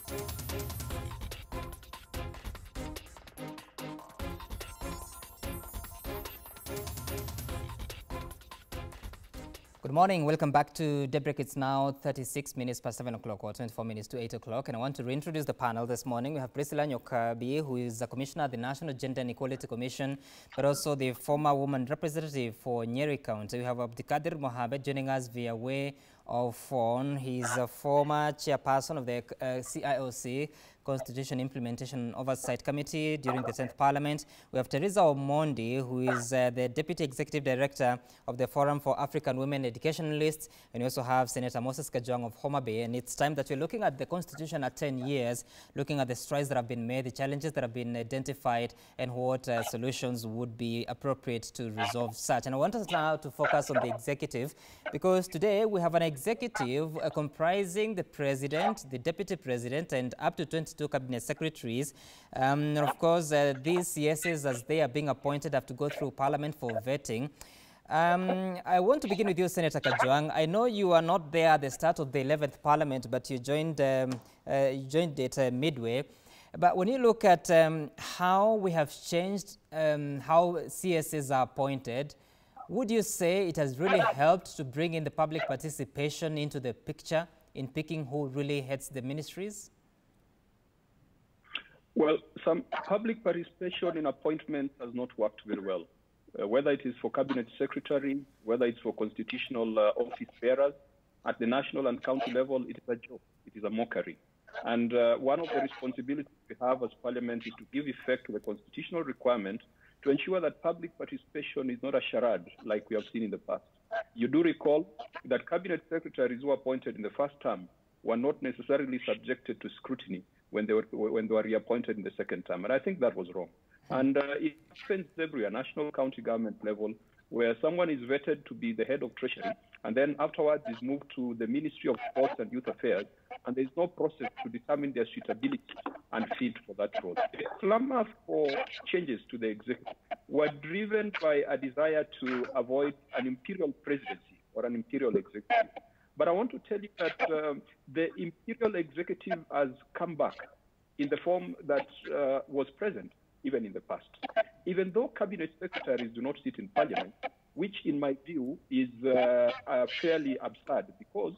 Good morning. Welcome back to Daybreak. It's now 36 minutes past 7 o'clock or 24 minutes to 8 o'clock. And I want to reintroduce the panel this morning. We have Priscilla Nyokabi, who is a commissioner at the National Gender and Equality Commission, but also the former woman representative for Nyeri County. We have Abdikadir Mohamed joining us via way of phone. He's a former chairperson of the CIOC, Constitution Implementation Oversight Committee during the 10th Parliament. We have Teresa Omondi, who is the Deputy Executive Director of the Forum for African Women Educationalists. And we also have Senator Moses Kajwang of Homa Bay. And it's time that we're looking at the Constitution at 10 years, looking at the strides that have been made, the challenges that have been identified, and what solutions would be appropriate to resolve such. And I want us now to focus on the executive, because today we have an executive comprising the president, the deputy president, and up to 22 cabinet secretaries. And of course, these CSs, as they are being appointed, have to go through Parliament for vetting. I want to begin with you, Senator Kajwang. I know you are not there at the start of the 11th Parliament, but you joined it midway. But when you look at how we have changed how CSs are appointed, would you say it has really helped to bring in the public participation into the picture in picking who really heads the ministries? Well, some public participation in appointments has not worked very well. Whether it is for cabinet secretary, whether it's for constitutional office bearers, at the national and county level, it is a joke. It is a mockery. And one of the responsibilities we have as Parliament is to give effect to the constitutional requirement to ensure that public participation is not a charade like we have seen in the past. You do recall that cabinet secretaries who were appointed in the first term were not necessarily subjected to scrutiny when they were reappointed in the second term. And I think that was wrong. And it happens everywhere, national, county government level, where someone is vetted to be the head of treasury, and then afterwards is moved to the Ministry of Sports and Youth Affairs, and there's no process to determine their suitability and fit for that role. The clamor for changes to the executive were driven by a desire to avoid an imperial presidency or an imperial executive. But I want to tell you that the imperial executive has come back in the form that was present even in the past. Even though cabinet secretaries do not sit in Parliament, which in my view is fairly absurd, because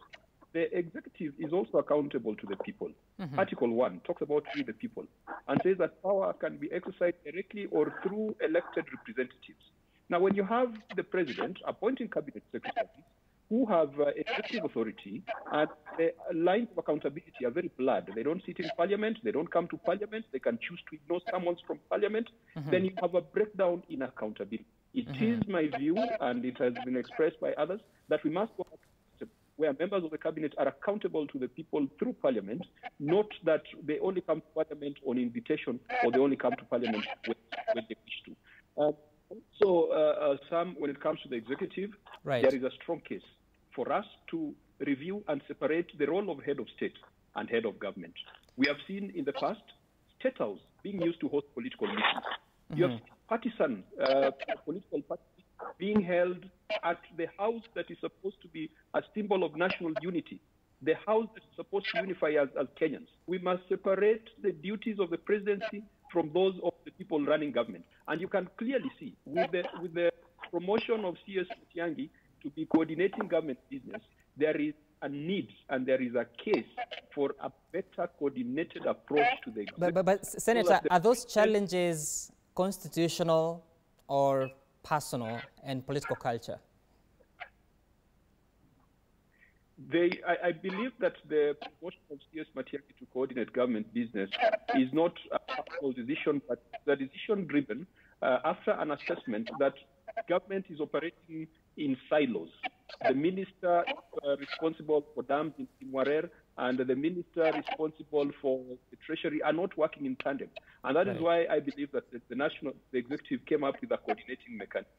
the executive is also accountable to the people. Article 1 talks about we the people and says that power can be exercised directly or through elected representatives. Now, when you have the president appointing cabinet secretaries who have executive authority, and the lines of accountability are very blurred. They don't sit in Parliament, they don't come to Parliament, they can choose to ignore someone from Parliament, then you have a breakdown in accountability. It is my view, and it has been expressed by others, that we must go where members of the cabinet are accountable to the people through Parliament, not that they only come to Parliament on invitation or they only come to Parliament when they wish to. Sam, when it comes to the executive, there is a strong case for us to review and separate the role of head of state and head of government. We have seen in the past state house being used to host political meetings. You have partisan political parties being held at the house that is supposed to be a symbol of national unity, the house that is supposed to unify us as Kenyans. We must separate the duties of the presidency from those of the people running government. And you can clearly see with the promotion of CS Mutiangi to be coordinating government business, there is a need and there is a case for a better coordinated approach to the executive. But Senator, are those challenges constitutional or personal and political culture? I believe that the promotion of CS Matiang'i to coordinate government business is not a personal decision, but the decision driven after an assessment that government is operating in silos. The minister responsible for dams in Warer and the minister responsible for the treasury are not working in tandem. And that is why I believe that the executive came up with a coordinating mechanism.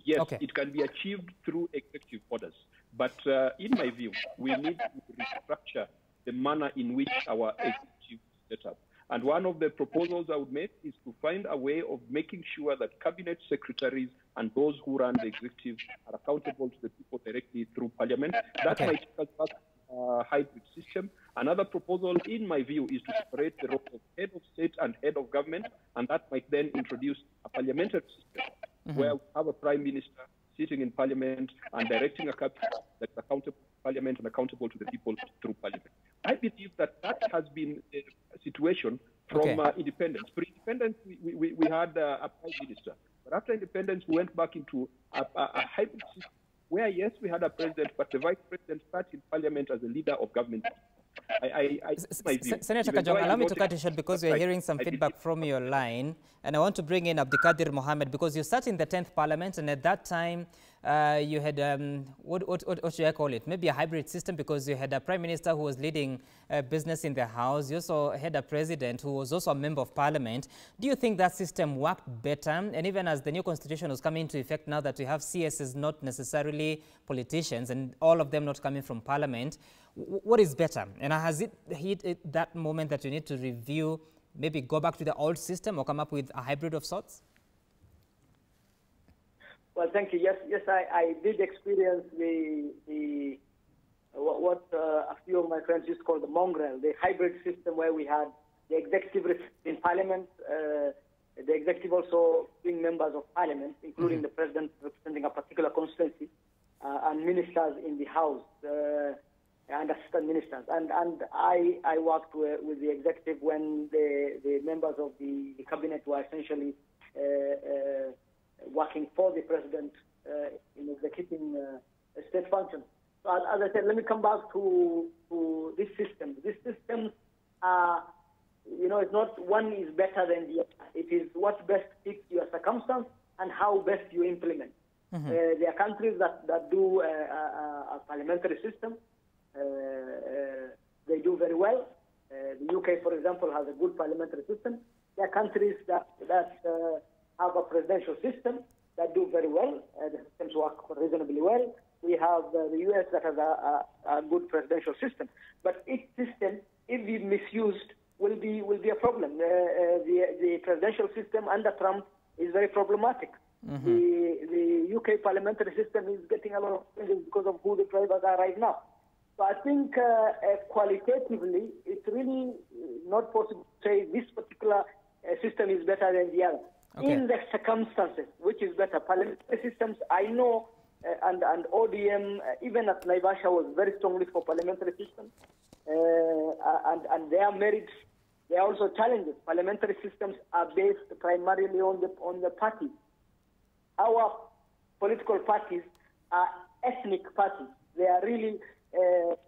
Yes, it can be achieved through executive orders. But in my view, we need to restructure the manner in which our executive is set up. And one of the proposals I would make is to find a way of making sure that cabinet secretaries and those who run the executive are accountable to the people directly through Parliament. That might take us back to hybrid system. Another proposal, in my view, is to separate the role of head of state and head of government, and that might then introduce a parliamentary system where we have a prime minister sitting in parliament and directing a cabinet that's accountable to parliament and accountable to the people through parliament. I believe that has been a situation from independence. Pre-independence, we had a prime minister. But after independence, we went back into a hybrid system where, yes, we had a president, but the vice president sat in parliament as a leader of government. Senator Kajwang, allow me to cut you short because we're hearing some feedback from your line. And I want to bring in Abdikadir Mohammed because you sat in the 10th Parliament, and at that time you had, what should I call it? Maybe a hybrid system, because you had a Prime Minister who was leading business in the House. You also had a President who was also a Member of Parliament. Do you think that system worked better? And even as the new Constitution was coming into effect, now that we have CSs not necessarily politicians and all of them not coming from Parliament, what is better? And has it hit that moment that you need to review, maybe go back to the old system or come up with a hybrid of sorts? Well, thank you. Yes, I did experience what a few of my friends used to call the mongrel, the hybrid system where we had the executive in Parliament, the executive also being members of Parliament, including the President representing a particular constituency, and ministers in the House. And assistant ministers. And I worked with the executive when the members of the cabinet were essentially working for the president in executing state functions. So as I said, let me come back to this system. This system, it's not one is better than the other. It is what best fits your circumstance and how best you implement. There are countries that do a parliamentary system. They do very well. The UK, for example, has a good parliamentary system. There are countries that have a presidential system that do very well. The systems work reasonably well. We have the US that has a good presidential system. But each system, if we misused, will be a problem. The presidential system under Trump is very problematic. The UK parliamentary system is getting a lot of changes because of who the presidents are right now. So I think qualitatively, it's really not possible to say this particular system is better than the other. In the circumstances, which is better? Parliamentary systems, I know, and ODM, even at Naivasha, was very strongly for parliamentary systems. And there are merits, there are also challenges. Parliamentary systems are based primarily on the parties. Our political parties are ethnic parties. They are really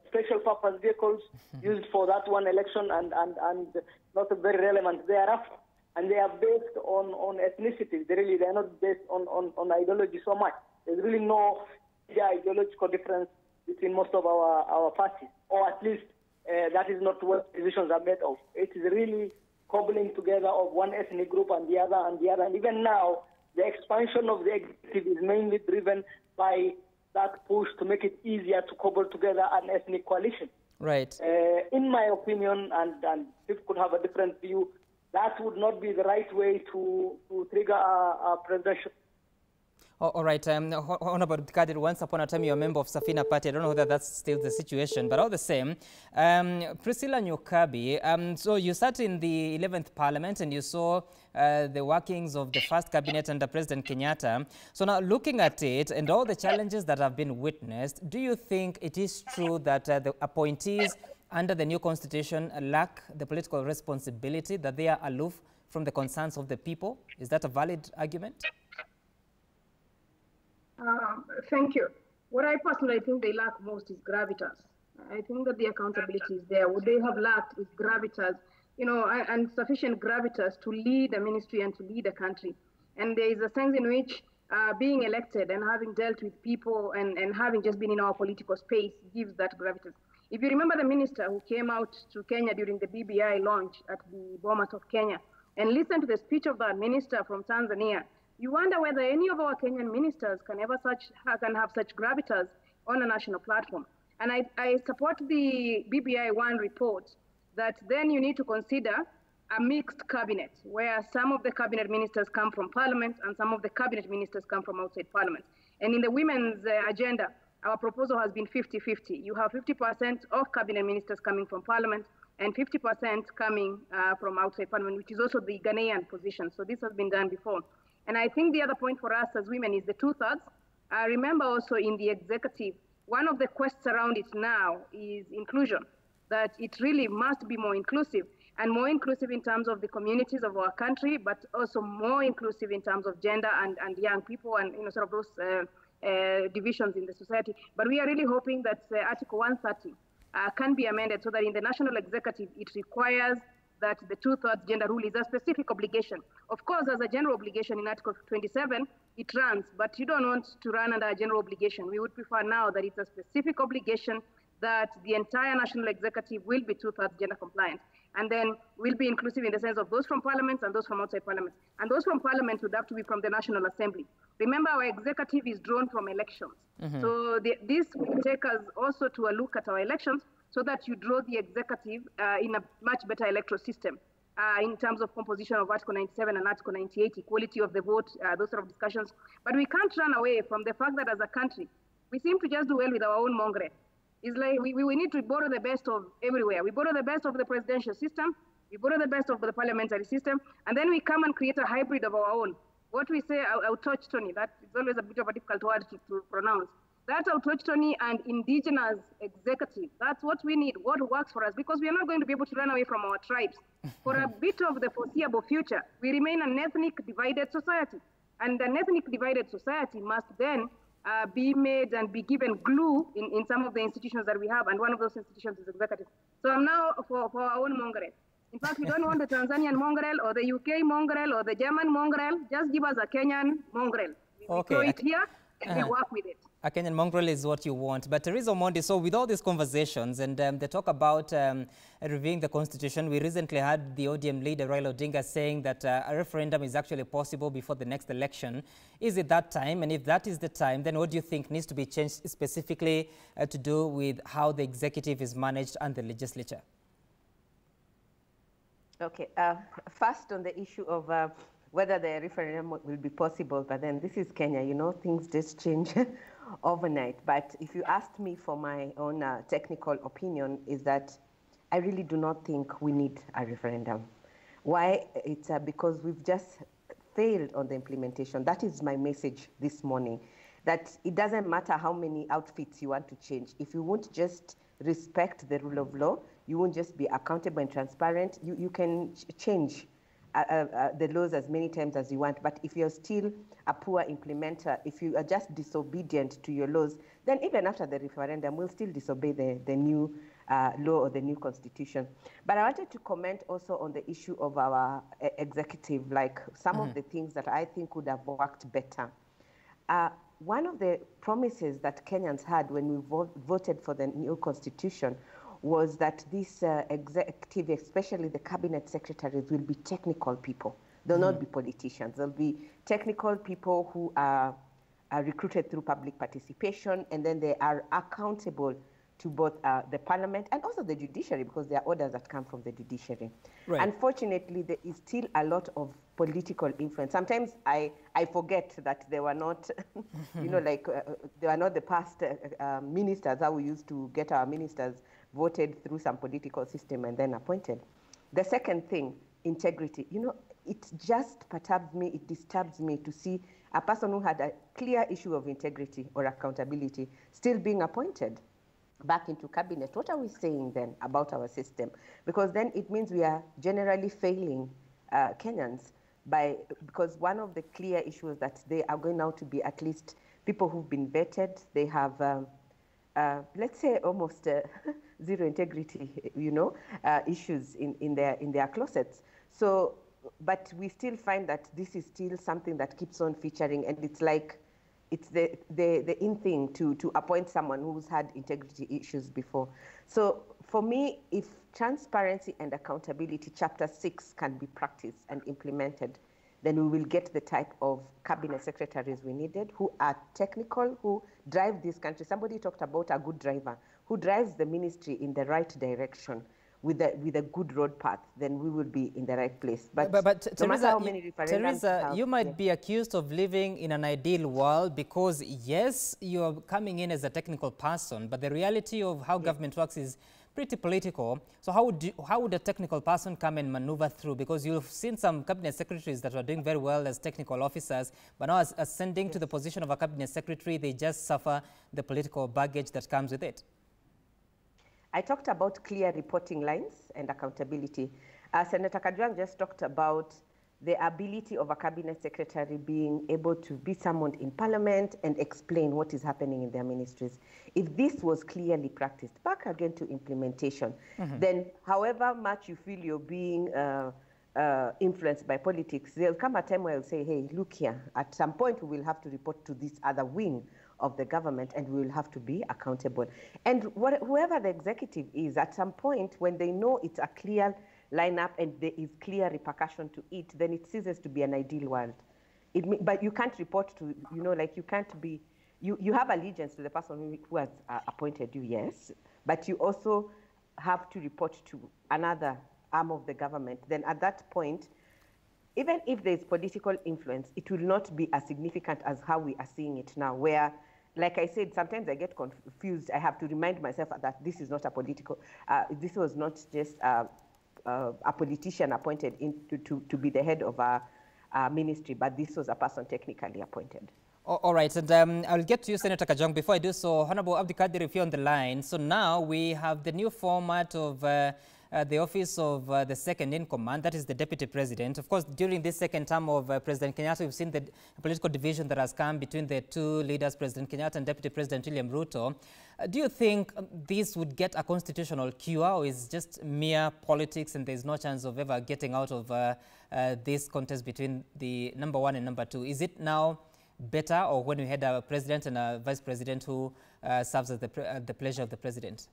special purpose vehicles used for that one election and not very relevant thereafter. And they are based on ethnicity. They are not based on ideology so much. There's really no ideological difference between most of our parties, or at least that is not what decisions are made of. It is really cobbling together of one ethnic group and the other and the other. And even now, the expansion of the executive is mainly driven by that push to make it easier to cobble together an ethnic coalition. Right. In my opinion, and people could have a different view, that would not be the right way to trigger a presidential. All right. Honorable Kadir, once upon a time you were a member of Safina Party. I don't know whether that's still the situation, but all the same, Priscilla Nyokabi, so you sat in the 11th Parliament and you saw the workings of the first cabinet under President Kenyatta. So now looking at it and all the challenges that have been witnessed, do you think it is true that the appointees under the new constitution lack the political responsibility, that they are aloof from the concerns of the people? Is that a valid argument? Thank you. What I personally think they lack most is gravitas. I think that the accountability is there. What they have lacked is gravitas, and sufficient gravitas to lead a ministry and to lead a country. And there is a sense in which being elected and having dealt with people and having just been in our political space gives that gravitas. If you remember the minister who came out to Kenya during the BBI launch at the Bomas of Kenya and listened to the speech of that minister from Tanzania, you wonder whether any of our Kenyan ministers can have such gravitas on a national platform. And I support the BBI-1 report that then you need to consider a mixed cabinet, where some of the cabinet ministers come from parliament and some of the cabinet ministers come from outside parliament. And in the women's agenda, our proposal has been 50-50. You have 50% of cabinet ministers coming from parliament and 50% coming from outside parliament, which is also the Ghanaian position. So this has been done before. And I think the other point for us as women is the 2/3. Remember also in the executive, one of the quests around it now is inclusion, that it really must be more inclusive, and more inclusive in terms of the communities of our country, but also more inclusive in terms of gender and young people and sort of those divisions in the society. But we are really hoping that Article 130 can be amended so that in the national executive, it requires that the 2/3 gender rule is a specific obligation. Of course, as a general obligation in Article 27, it runs, but you don't want to run under a general obligation. We would prefer now that it's a specific obligation that the entire national executive will be 2/3 gender compliant. And then will be inclusive in the sense of those from parliaments and those from outside parliament. And those from parliament would have to be from the National Assembly. Remember, our executive is drawn from elections. So this will take us also to a look at our elections so that you draw the executive in a much better electoral system in terms of composition of Article 97 and Article 98, equality of the vote, those sort of discussions. But we can't run away from the fact that as a country, we seem to just do well with our own mockery. It's like we need to borrow the best of everywhere. We borrow the best of the presidential system, we borrow the best of the parliamentary system, and then we come and create a hybrid of our own. What we say, autochthony, that is always a bit of a difficult word to pronounce. That autochthony and indigenous executive, that's what we need, what works for us, because we are not going to be able to run away from our tribes. For a bit of the foreseeable future, we remain an ethnic divided society. And an ethnic divided society must then be made and be given glue in some of the institutions that we have, and one of those institutions is executive. So I'm now for our own mongrel. In fact, we don't want the Tanzanian mongrel or the UK mongrel or the German mongrel. Just give us a Kenyan mongrel. We throw it here and we work with it. A Kenyan mongrel is what you want. But Teresa Omondi, so with all these conversations and the talk about reviewing the constitution, we recently had the ODM leader Raila Odinga saying that a referendum is actually possible before the next election. Is it that time? And if that is the time, then what do you think needs to be changed specifically to do with how the executive is managed and the legislature? Okay, first on the issue of whether the referendum will be possible, but then this is Kenya, you know, things just change overnight. But if you asked me for my own technical opinion, is that I really do not think we need a referendum. Why? It's because we've just failed on the implementation. That is my message this morning, that it doesn't matter how many outfits you want to change. If you won't just respect the rule of law, you won't just be accountable and transparent, you can change the laws as many times as you want, but if you're still a poor implementer, if you are just disobedient to your laws, then even after the referendum, we'll still disobey the new law or the new constitution. But I wanted to comment also on the issue of our executive, like some of the things that I think would have worked better. One of the promises that Kenyans had when we voted for the new constitution was that this executive, especially the cabinet secretaries, will be technical people. They'll not be politicians. They'll be technical people who are recruited through public participation, and then they are accountable to both the parliament and also the judiciary, because there are orders that come from the judiciary. Right. Unfortunately, there is still a lot of political influence. Sometimes I forget that they were not, you know, like they were not the past ministers, how we used to get our ministers voted through some political system and then appointed. The second thing, integrity. You know, it just perturbs me, it disturbs me to see a person who had a clear issue of integrity or accountability still being appointed back into cabinet. What are we saying then about our system? Because then it means we are generally failing Kenyans because one of the clear issues that they are going now to be at least people who've been vetted. They have, let's say, almost zero integrity, you know, issues in their closets. So, but we still find that this is still something that keeps on featuring, and it's like it's the in thing to appoint someone who's had integrity issues before. So for me, if transparency and accountability, Chapter 6, can be practiced and implemented, then we will get the type of cabinet secretaries we needed, who are technical, who drive this country. Somebody talked about a good driver, who drives the ministry in the right direction. with a good road path, then we will be in the right place. But no Teresa, matter how many Teresa, you might be accused of living in an ideal world because, yes, you're coming in as a technical person, but the reality of how government works is pretty political. So how would a technical person come and maneuver through? Because you've seen some cabinet secretaries that are doing very well as technical officers, but now as ascending to the position of a cabinet secretary, they just suffer the political baggage that comes with it. I talked about clear reporting lines and accountability. Senator Kajwang just talked about the ability of a cabinet secretary being able to be summoned in parliament and explain what is happening in their ministries. If this was clearly practiced, back again to implementation, then however much you feel you're being influenced by politics, there'll come a time where I'll say, hey, look here, at some point we will have to report to this other wing of the government and we will have to be accountable. And whoever the executive is, at some point when they know it's a clear lineup and there is clear repercussion to it, then it ceases to be an ideal world. But you can't report to, like you can't be, you have allegiance to the person who has appointed you, yes, but you also have to report to another arm of the government. Then at that point, even if there's political influence, it will not be as significant as how we are seeing it now, where, like I said, sometimes I get confused. I have to remind myself that this is not a political, this was not just a politician appointed to be the head of a ministry, but this was a person technically appointed. All right, and I'll get to you, Senator Kajwang. Before I do so, Honorable Abdikadir, if you're on the line. So now we have the new format of the office of the second in command, that is the deputy president. Of course, during this second term of President Kenyatta, we've seen the political division that has come between the two leaders, President Kenyatta and Deputy President William Ruto. Do you think this would get a constitutional cure, or is just mere politics and there's no chance of ever getting out of this contest between the number one and number two? Is it now better, or when we had a president and a vice president who serves at the pleasure of the president?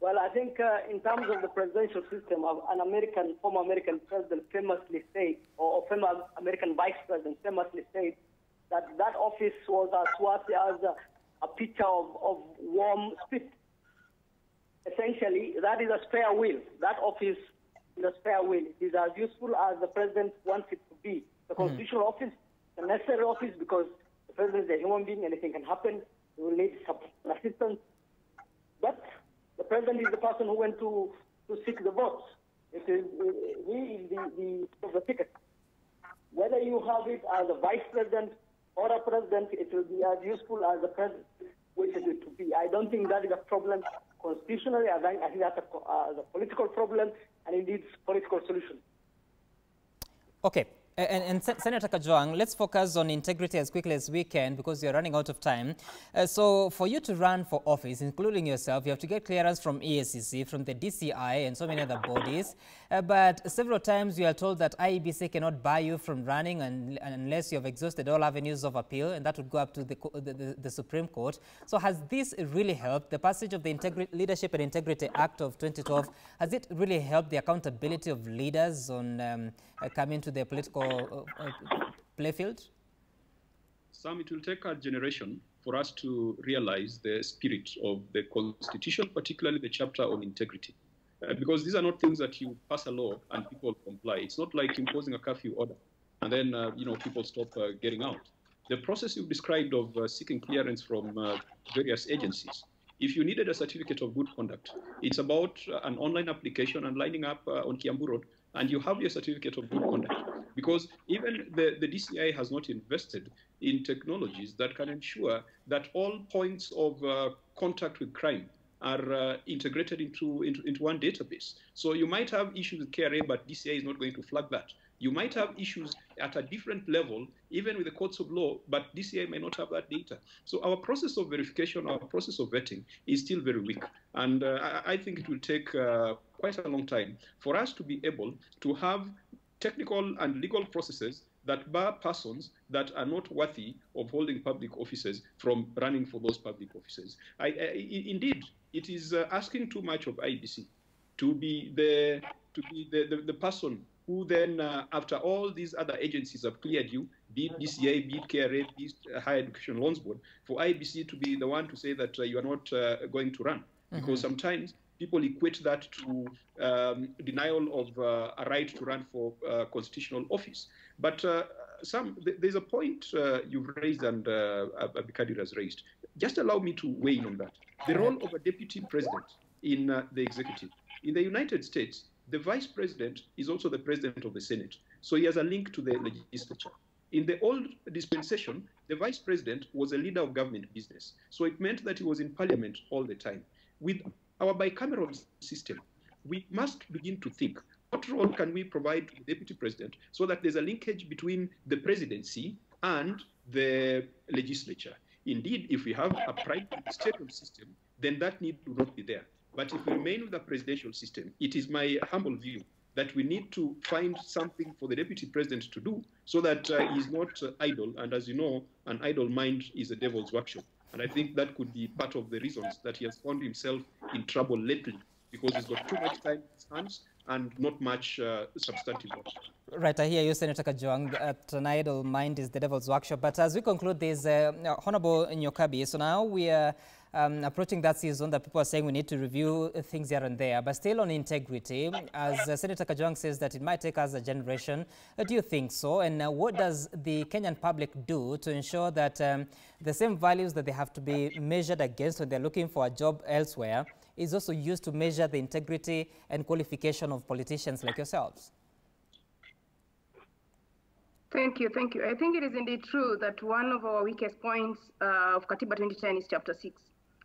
Well, I think in terms of the presidential system, an former American president famously said, or former American vice president famously said, that office was as worthy as a picture of warm spit. Essentially, that is a spare wheel. That office is a spare wheel. It is as useful as the president wants it to be. The constitutional office, the necessary office, because the president is a human being, anything can happen. He will need support and assistance. But the president is the person who went to seek the votes. He is the ticket. Whether you have it as a vice president or a president, it will be as useful as the president wishes it to be. I don't think that is a problem constitutionally. I think that's a political problem, and it needs political solution. Okay. And Senator Kajwang, let's focus on integrity as quickly as we can because you're running out of time. So for you to run for office, including yourself, you have to get clearance from EACC, from the DCI, and so many other bodies. But several times you are told that IEBC cannot bar you from running unless you have exhausted all avenues of appeal, and that would go up to the Supreme Court. So has this really helped? The passage of the Leadership and Integrity Act of 2012, has it really helped the accountability of leaders on coming to the political playfield? Sam, it will take a generation for us to realize the spirit of the Constitution, particularly the chapter on integrity. Because these are not things that you pass a law and people comply. It's not like imposing a curfew order and then people stop getting out. The process you've described of seeking clearance from various agencies, if you needed a certificate of good conduct, it's about an online application and lining up on Kiambu Road, and you have your certificate of good conduct. Because even the DCI has not invested in technologies that can ensure that all points of contact with crime are integrated into one database. So you might have issues with KRA, but DCI is not going to flag that. You might have issues at a different level, even with the courts of law, but DCI may not have that data. So our process of verification, our process of vetting is still very weak. And I think it will take quite a long time for us to be able to have technical and legal processes that bar persons that are not worthy of holding public offices from running for those public offices. Indeed, it is asking too much of IBC to be the person who then, after all these other agencies have cleared you, be it DCA, be it KRA, be it Higher Education Loans Board, for IBC to be the one to say that you are not going to run. Because sometimes people equate that to denial of a right to run for constitutional office. But there's a point you've raised and Abikadir has raised. Just allow me to weigh in on that. The role of a deputy president in the executive. In the United States, the vice president is also the president of the Senate. So he has a link to the legislature. In the old dispensation, the vice president was a leader of government business. So it meant that he was in parliament all the time. With our bicameral system, we must begin to think, what role can we provide to the deputy president so that there's a linkage between the presidency and the legislature? Indeed, if we have a private ministerial system, then that need to not be there. But if we remain with the presidential system, it is my humble view that we need to find something for the deputy president to do so that he's not idle. And as you know, an idle mind is a devil's workshop. And I think that could be part of the reasons that he has found himself in trouble lately, because he's got too much time in his hands and not much substantive work. Right, I hear you, Senator Kajwang, that an idle mind is the devil's workshop. But as we conclude this, Honorable Nyokabi, so now we are approaching that season that people are saying we need to review things here and there, but still on integrity, as Senator Kajwang says that it might take us a generation. Do you think so? And what does the Kenyan public do to ensure that the same values that they have to be measured against when they're looking for a job elsewhere is also used to measure the integrity and qualification of politicians like yourselves? Thank you, thank you. I think it is indeed true that one of our weakest points of Katiba 2010 is Chapter 6,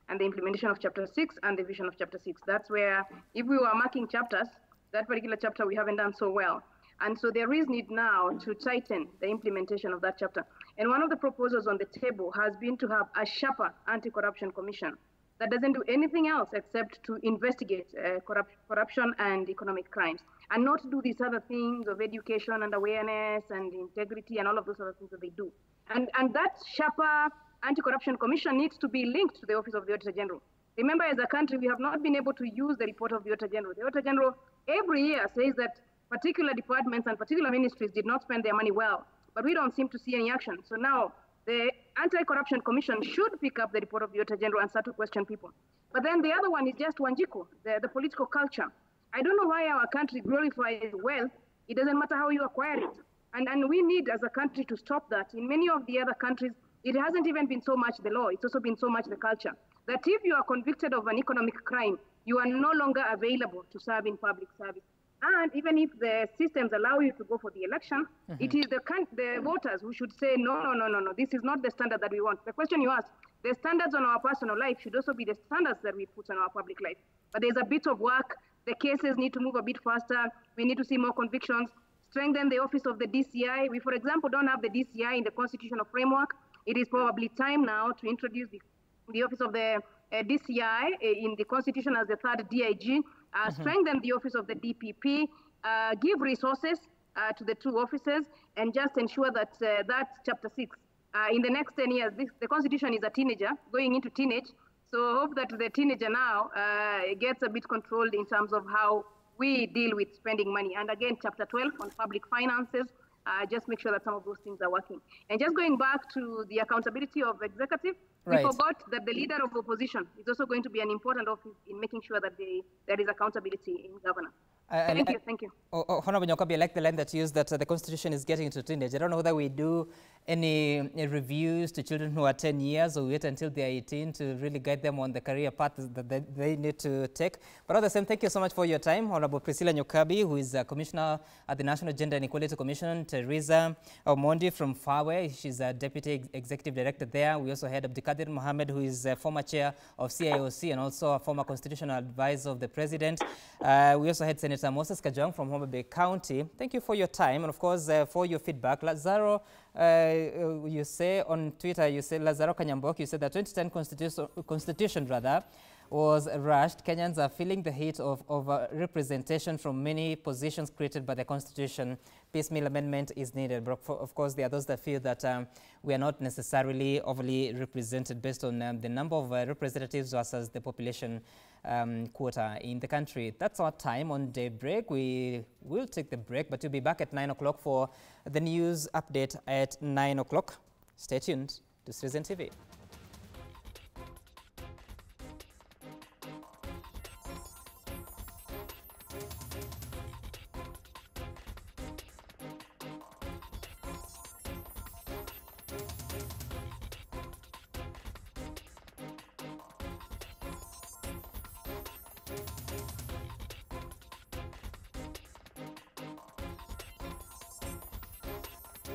and the implementation of Chapter 6 and the vision of Chapter 6. That's where, if we were marking chapters, that particular chapter we haven't done so well. And so there is need now to tighten the implementation of that chapter. And one of the proposals on the table has been to have a sharper anti-corruption commission that doesn't do anything else except to investigate corruption and economic crimes, and not do these other things of education and awareness and integrity and all of those other things that they do. And that sharper anti-corruption commission needs to be linked to the Office of the Auditor General. Remember, as a country, we have not been able to use the report of the Auditor General. The Auditor General every year says that particular departments and particular ministries did not spend their money well, but we don't seem to see any action. So now the Anti-Corruption Commission should pick up the report of the Auditor General and start to question people. But then the other one is just Wanjiku, the political culture. I don't know why our country glorifies wealth. It doesn't matter how you acquire it. And we need, as a country, to stop that. In many of the other countries, it hasn't even been so much the law. It's also been so much the culture. That if you are convicted of an economic crime, you are no longer available to serve in public service. And even if the systems allow you to go for the election, it is the voters who should say, no, this is not the standard that we want. The question you asked, the standards on our personal life should also be the standards that we put on our public life. But there's a bit of work. The cases need to move a bit faster. We need to see more convictions. Strengthen the office of the DCI. We, for example, don't have the DCI in the constitutional framework. It is probably time now to introduce the office of the DCI in the constitution as the third DIG. Strengthen the office of the DPP, give resources to the two offices, and just ensure that that Chapter 6, in the next 10 years, the Constitution is a teenager, going into teenage, so hope that the teenager now gets a bit controlled in terms of how we deal with spending money. And again, Chapter 12 on public finances, just make sure that some of those things are working. And just going back to the accountability of executive, we forgot that the leader of opposition is also going to be an important office in making sure that there is accountability in governance. Thank you. Honorable Nyokabi, I like the line that you used that the Constitution is getting into teenage. I don't know whether we do any reviews to children who are 10 years or wait until they're 18 to really guide them on the career path that they need to take. But all the same, thank you so much for your time. Honorable Priscilla Nyokabi, who is a Commissioner at the National Gender and Equality Commission, Teresa Omondi from Fawe, she's a Deputy Executive Director there. We also had Abdikadir Mohammed, who is a former chair of CIOC and also a former constitutional advisor of the President. We also had Senator Moses Kajwang from Homa Bay County. Thank you for your time and, of course, for your feedback. Lazaro, you say on Twitter, you say, Lazaro Kanyambok, you said the 2010 constitution was rushed. Kenyans are feeling the heat of representation from many positions created by the Constitution. Piecemeal amendment is needed. But of course, there are those that feel that we are not necessarily overly represented based on the number of representatives versus the population quota in the country. That's our time on Daybreak. We will take the break, but we'll be back at 9 o'clock for the news update at 9 o'clock. Stay tuned to Citizen TV.